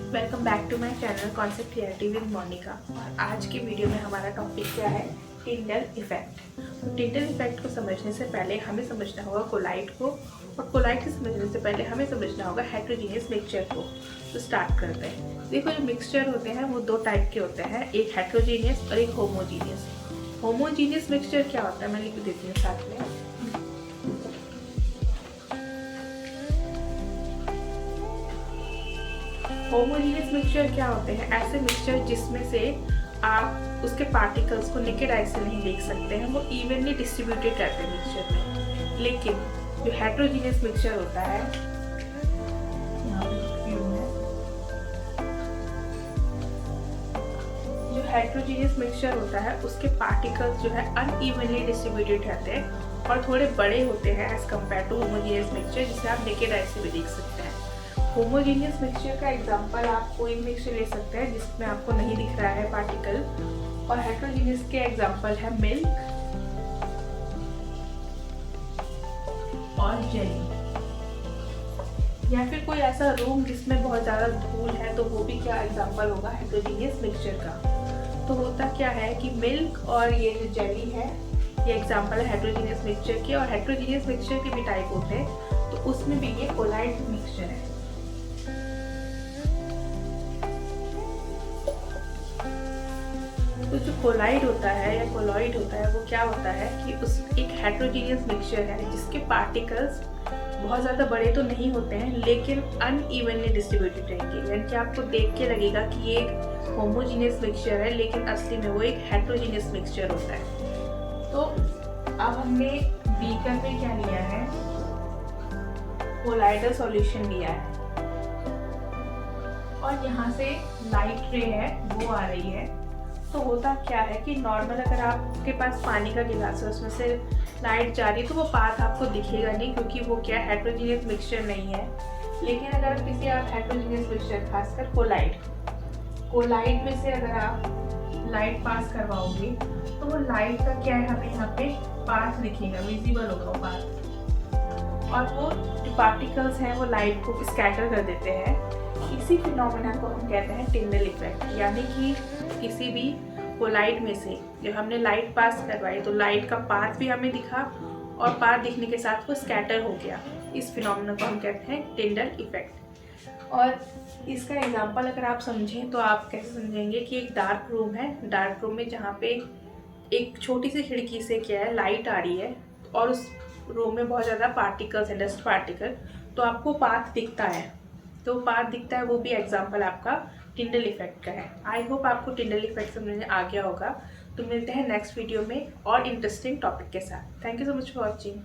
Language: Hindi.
Welcome back to my channel concept creative with Monika. और आज की वीडियो में हमारा टॉपिक क्या है? Tyndall effect. तो टिंडल इफेक्ट को समझने से पहले हमें समझना होगा कोलाइट को, और कोलाइट को समझने से पहले हमें समझना होगा हेटेरोजीनियस मिक्सचर को। तो स्टार्ट करते हैं। देखो, जो मिक्सचर होते हैं वो दो टाइप के होते हैं, एक हेटेरोजीनियस और एक होमोजीनियस। होमोजीनियस मिक्सचर क्या होता है मैं लिख देती हूँ साथ में। होमोजीनियस मिक्सचर क्या होते हैं? ऐसे मिक्सचर जिसमें से आप उसके पार्टिकल्स को नेकेड आई से नहीं देख सकते हैं, वो इवनली डिस्ट्रीब्यूटेड रहते हैं मिक्सचर में। लेकिन जो हेटेरोजीनियस मिक्सचर होता है, जो हेटेरोजीनियस मिक्सचर होता है उसके पार्टिकल्स जो है अनइवनली डिस्ट्रीब्यूटेड रहते हैं और थोड़े बड़े होते हैं as compare to homogeneous mixture, जिसे आप नेकेड आई से भी देख सकते हैं। होमोजीनियस मिक्सचर का एग्जांपल आप कोई मिक्सचर ले सकते हैं जिसमें आपको नहीं दिख रहा है पार्टिकल, और हेटेरोजीनियस के एग्जांपल है मिल्क और जेली। या फिर कोई ऐसा रूम जिसमें बहुत ज़्यादा धूल है, तो वो भी क्या एग्जांपल होगा हेटेरोजीनियस मिक्सचर का। तो होता क्या है कि मिल्क और ये जो जेली है ये एग्जांपल है हेटेरोजीनियस मिक्सचर के, और हेटेरोजीनियस मिक्सचर के भी टाइप होते हैं, तो उसमें भी ये कोलाइट मिक्सचर है। तो जो कोलाइड होता है या कोलॉइड होता है वो क्या होता है कि उस एक हेटेरोजीनियस मिक्सचर है जिसके पार्टिकल्स बहुत ज़्यादा बड़े तो नहीं होते हैं लेकिन अनइवनली डिस्ट्रीब्यूटेड रहेंगे। यानी कि आपको देख के लगेगा कि ये एक होमोजीनियस मिक्सचर है लेकिन असली में वो एक हेटेरोजीनियस मिक्सचर होता है। तो अब हमने बीकर में क्या लिया है? कोलाइडल सॉल्यूशन लिया है, और यहाँ से लाइट रे है वो आ रही है। तो होता क्या है कि नॉर्मल अगर आपके पास पानी का गिलास है उसमें से लाइट जा रही है तो वो पाथ आपको दिखेगा नहीं, क्योंकि वो क्या हेटेरोजीनियस मिक्सचर नहीं है। लेकिन अगर किसी आप हेटेरोजीनियस मिक्सचर, खासकर कोलाइड में से अगर आप लाइट पास करवाओगे तो वो लाइट का क्या है, हमें यहाँ पे पाथ दिखेगा, विजिबल होगा वो पाथ, और वो जो पार्टिकल्स हैं वो लाइट को स्कैटर कर देते हैं। इसी फिनोमेना को हम कहते हैं टिंडल इफेक्ट। यानी कि किसी भी कोलाइड में से जब हमने लाइट पास करवाई तो लाइट का पाथ भी हमें दिखा, और पाथ दिखने के साथ वो स्कैटर हो गया। इस फिनोमेना को हम कहते हैं टिंडल इफेक्ट। और इसका एग्जांपल अगर आप समझें तो आप कैसे समझेंगे कि एक डार्क रूम है, डार्क रूम में जहाँ पे एक छोटी सी खिड़की से क्या है लाइट आ रही है, और उस रूम में बहुत ज़्यादा पार्टिकल्स हैं, डस्ट पार्टिकल, तो आपको पाथ दिखता है। तो पाथ दिखता है, वो भी एग्जांपल आपका टिंडल इफेक्ट का है। आई होप आपको टिंडल इफेक्ट समझ में आ गया होगा। तो मिलते हैं नेक्स्ट वीडियो में और इंटरेस्टिंग टॉपिक के साथ। Thank you so much for watching.